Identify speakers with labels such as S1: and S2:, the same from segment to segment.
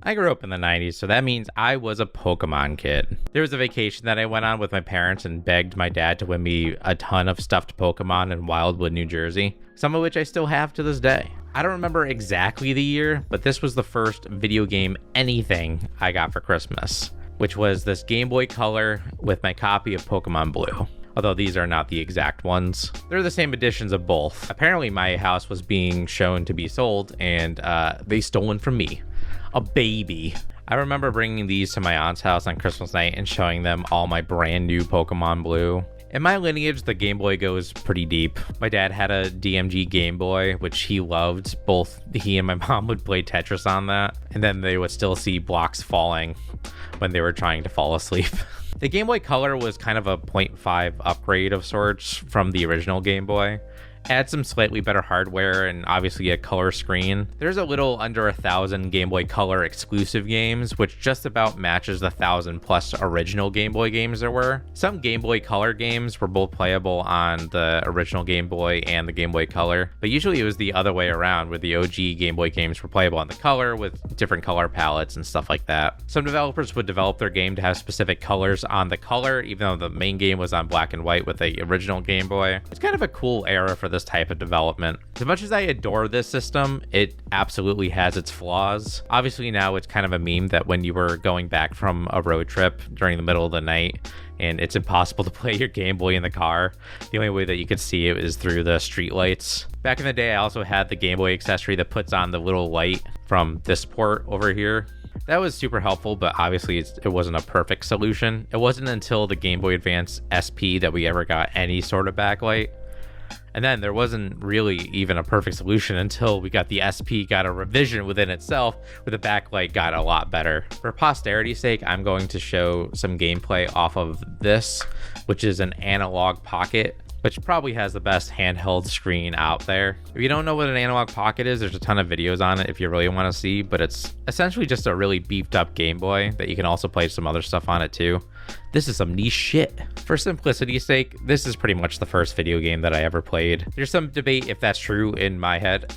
S1: I grew up in the 90s, so that means I was a Pokemon kid. There was a vacation that I went on with my parents and begged my dad to win me a ton of stuffed Pokemon in Wildwood, New Jersey, some of which I still have to this day. I don't remember exactly the year, but this was the first video game anything I got for Christmas, which was this Game Boy Color with my copy of Pokemon Blue. Although these are not the exact ones. They're the same editions of both. Apparently my house was being shown to be sold and they stolen from me. A baby. I remember bringing these to my aunt's house on Christmas night and showing them all my brand new Pokemon Blue. In my lineage, the Game Boy goes pretty deep. My dad had a DMG Game Boy, which he loved. Both he and my mom would play Tetris on that, and then they would still see blocks falling when they were trying to fall asleep. The Game Boy Color was kind of a 0.5 upgrade of sorts from the original Game Boy. Add some slightly better hardware and obviously a color screen. There's a little under 1,000 Game Boy Color exclusive games, which just about matches the 1,000 plus original Game Boy games there were. Some Game Boy Color games were both playable on the original Game Boy and the Game Boy Color, but usually it was the other way around, where the OG Game Boy games were playable on the Color with different color palettes and stuff like that. Some developers would develop their game to have specific colors on the Color, even though the main game was on black and white with the original Game Boy. It's kind of a cool era for this type of development. As much as I adore this system, it absolutely has its flaws. Obviously now it's kind of a meme that when you were going back from a road trip during the middle of the night and it's impossible to play your Game Boy in the car, the only way that you could see it is through the street lights. Back in the day, I also had the Game Boy accessory that puts on the little light from this port over here. That was super helpful, but obviously it wasn't a perfect solution. It wasn't until the Game Boy Advance SP that we ever got any sort of backlight. And then there wasn't really even a perfect solution until we got the SP, got a revision within itself, where the backlight got a lot better. For posterity's sake, I'm going to show some gameplay off of this, which is an Analog Pocket, which probably has the best handheld screen out there. If you don't know what an Analog Pocket is, there's a ton of videos on it if you really want to see, but it's essentially just a really beefed up Game Boy that you can also play some other stuff on it too. This is some niche shit. For simplicity's sake, this is pretty much the first video game that I ever played. There's some debate if that's true in my head.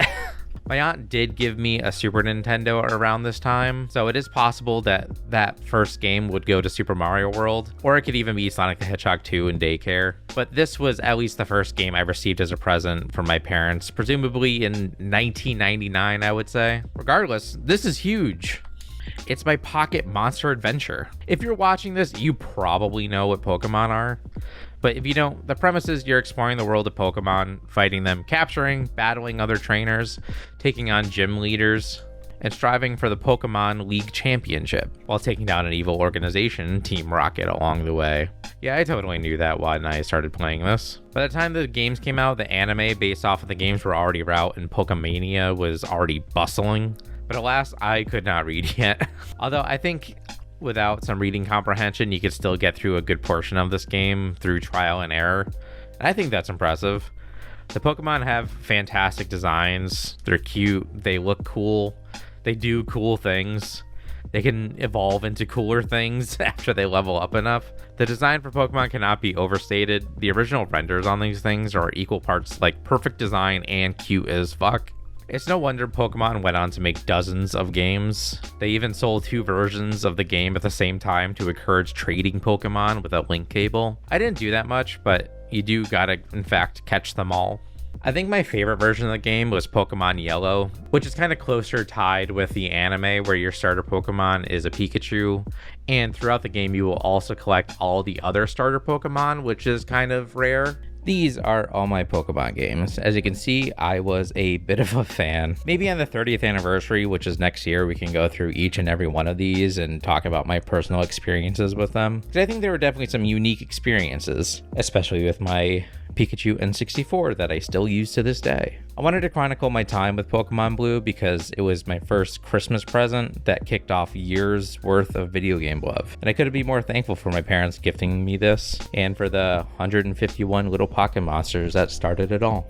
S1: My aunt did give me a Super Nintendo around this time, so it is possible that that first game would go to Super Mario World, or it could even be Sonic the Hedgehog 2 in daycare. But this was at least the first game I received as a present from my parents, presumably in 1999, I would say. Regardless, this is huge. It's my Pocket Monster Adventure. If you're watching this, you probably know what Pokemon are. But if you don't, the premise is you're exploring the world of Pokemon, fighting them, capturing, battling other trainers, taking on gym leaders, and striving for the Pokemon League Championship, while taking down an evil organization, Team Rocket, along the way. Yeah, I totally knew that when I started playing this. By the time the games came out, the anime based off of the games were already out, and Pokemania was already bustling. But alas, I could not read yet. Although I think without some reading comprehension, you could still get through a good portion of this game through trial and error. And I think that's impressive. The Pokemon have fantastic designs. They're cute. They look cool. They do cool things. They can evolve into cooler things after they level up enough. The design for Pokemon cannot be overstated. The original renders on these things are equal parts like perfect design and cute as fuck. It's no wonder Pokemon went on to make dozens of games. They even sold 2 versions of the game at the same time to encourage trading Pokemon with a link cable. I didn't do that much, but you do gotta, in fact, catch them all. I think my favorite version of the game was Pokemon Yellow, which is kind of closer tied with the anime, where your starter Pokemon is a Pikachu, and throughout the game you will also collect all the other starter Pokemon, which is kind of rare. These are all my Pokemon games. As you can see, I was a bit of a fan. Maybe on the 30th anniversary, which is next year, we can go through each and every one of these and talk about my personal experiences with them. Because I think there were definitely some unique experiences, especially with my Pikachu N64 that I still use to this day. I wanted to chronicle my time with Pokemon Blue because it was my first Christmas present that kicked off years worth of video game love. And I couldn't be more thankful for my parents gifting me this and for the 151 little pocket monsters that started it all.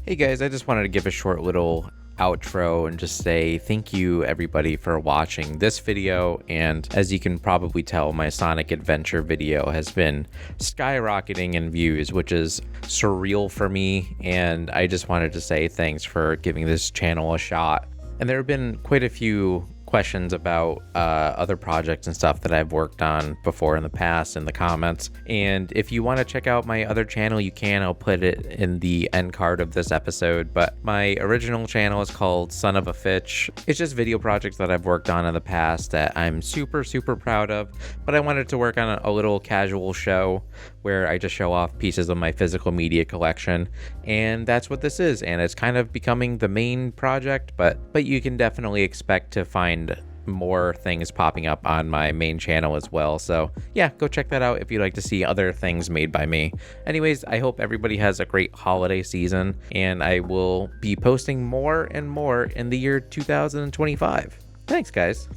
S1: Hey guys, I just wanted to give a short little outro and just say thank you everybody for watching this video. And as you can probably tell, my Sonic Adventure video has been skyrocketing in views, which is surreal for me, and I just wanted to say thanks for giving this channel a shot. And there have been quite a few questions about other projects and stuff that I've worked on before in the past in the comments. And if you want to check out my other channel, you can. I'll put it in the end card of this episode. But my original channel is called Son of a Fitch. It's just video projects that I've worked on in the past that I'm super, super proud of. But I wanted to work on a little casual show where I just show off pieces of my physical media collection. And that's what this is. And it's kind of becoming the main project, but you can definitely expect to find more things popping up on my main channel as well. So yeah, go check that out if you'd like to see other things made by me. Anyways, I hope everybody has a great holiday season, and I will be posting more and more in the year 2025. Thanks, guys.